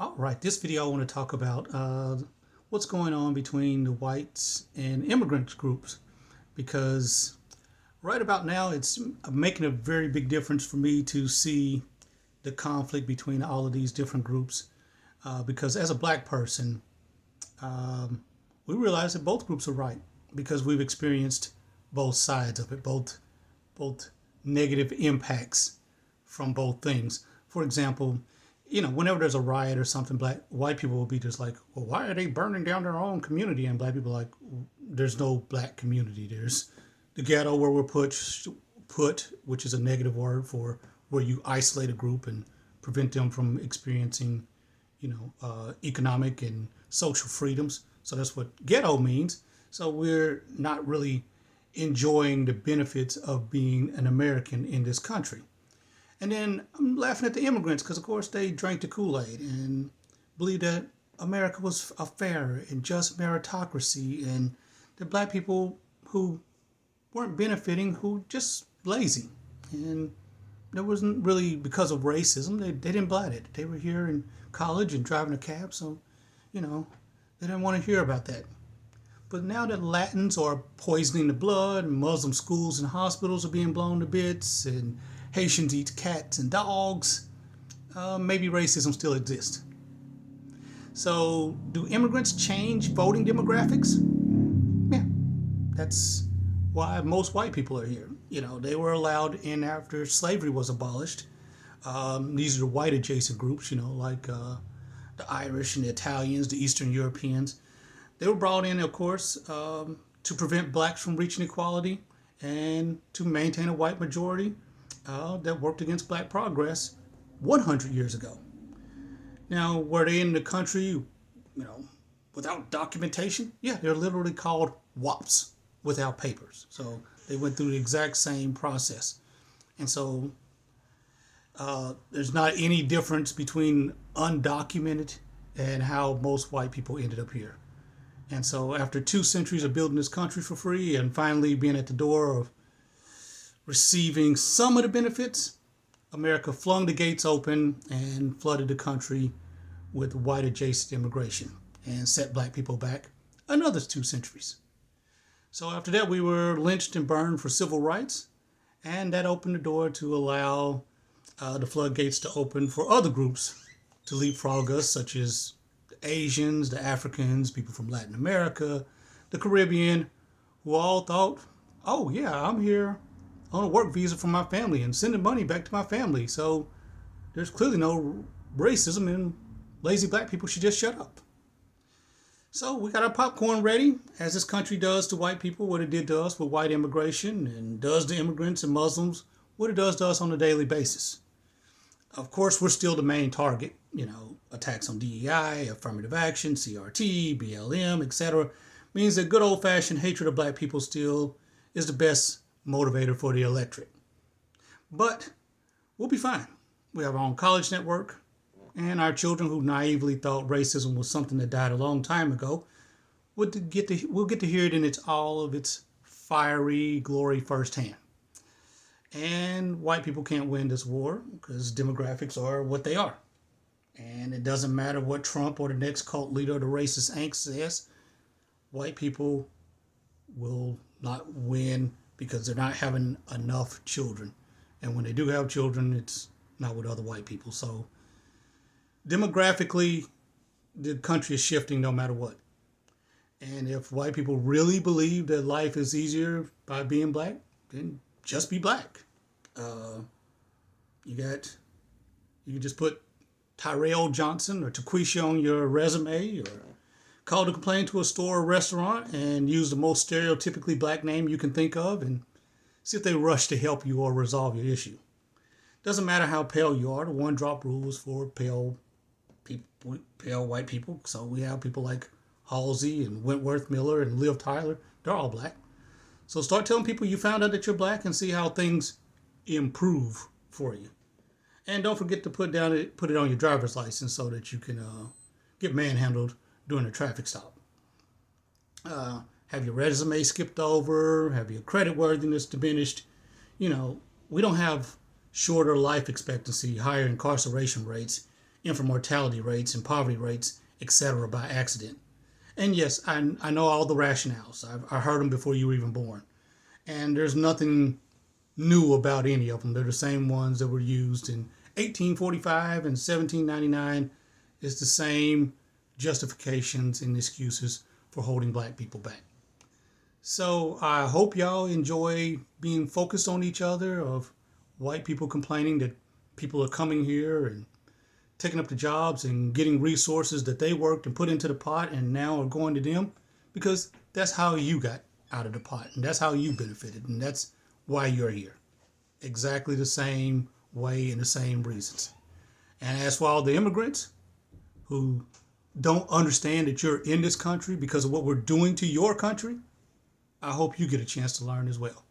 All right, this video I want to talk about what's going on between the whites and immigrant groups because right about now it's making a very big difference for me to see the conflict between all of these different groups because as a black person, we realize that both groups are right because we've experienced both sides of it, both negative impacts from both things. For example, whenever there's a riot or something, white people will be just like, well, why are they burning down their own community? And black people are like, there's no black community. There's the ghetto where we're put, which is a negative word for where you isolate a group and prevent them from experiencing, economic and social freedoms. So that's what ghetto means. So we're not really enjoying the benefits of being an American in this country. And then I'm laughing at the immigrants because, of course, they drank the Kool-Aid and believed that America was a fair and just meritocracy and the black people who weren't benefiting, who just lazy. And that wasn't really because of racism. They didn't blight it. They were here in college and driving a cab, so, they didn't want to hear about that. But now that Latins are poisoning the blood, and Muslim schools and hospitals are being blown to bits, and Haitians eat cats and dogs, maybe racism still exists. So, do immigrants change voting demographics? Yeah, that's why most white people are here. They were allowed in after slavery was abolished. These are the white adjacent groups, like the Irish and the Italians, the Eastern Europeans. They were brought in, of course, to prevent blacks from reaching equality and to maintain a white majority that worked against black progress 100 years ago. Now, were they in the country, without documentation? Yeah, they're literally called WAPs, without papers. So they went through the exact same process. And so there's not any difference between undocumented and how most white people ended up here. And so after 2 centuries of building this country for free and finally being at the door of receiving some of the benefits, America flung the gates open and flooded the country with white adjacent immigration and set black people back another 2 centuries. So after that, we were lynched and burned for civil rights, and that opened the door to allow the floodgates to open for other groups to leapfrog us, such as the Asians, the Africans, people from Latin America, the Caribbean, who all thought, oh yeah, I'm here on a work visa for my family and sending money back to my family. So there's clearly no racism and lazy black people should just shut up. So we got our popcorn ready, as this country does to white people what it did to us with white immigration and does to immigrants and Muslims what it does to us on a daily basis. Of course, we're still the main target, attacks on DEI, affirmative action, CRT, BLM, etc. means that good old-fashioned hatred of black people still is the best motivator for the electorate. But we'll be fine. We have our own college network, and our children who naively thought racism was something that died a long time ago, we'll get to hear it in all of its fiery glory firsthand. And white people can't win this war because demographics are what they are. And it doesn't matter what Trump or the next cult leader or the racist angst says, white people will not win because they're not having enough children. And when they do have children, it's not with other white people. So demographically, the country is shifting no matter what. And if white people really believe that life is easier by being black, then just be black. You can just put Tyrell Johnson or Taquisha on your resume, or call to complain to a store or restaurant and use the most stereotypically black name you can think of and see if they rush to help you or resolve your issue. Doesn't matter how pale you are. The one drop rule is for pale white people. So we have people like Halsey and Wentworth Miller and Liv Tyler. They're all black. So start telling people you found out that you're black and see how things improve for you. And don't forget to put it on your driver's license so that you can get manhandled during a traffic stop. Have your resume skipped over, have your credit worthiness diminished. We don't have shorter life expectancy, higher incarceration rates infant mortality rates and poverty rates, etc., by accident. And yes, I know all the rationales. I heard them before you were even born. And there's nothing new about any of them. They're the same ones that were used in 1845 and 1799. It's the same justifications and excuses for holding black people back. So I hope y'all enjoy being focused on each other, of white people complaining that people are coming here and taking up the jobs and getting resources that they worked and put into the pot and now are going to them, because that's how you got out of the pot and that's how you benefited and that's why you're here. Exactly the same way and the same reasons. And as for all the immigrants who don't understand that you're in this country because of what we're doing to your country, I hope you get a chance to learn as well.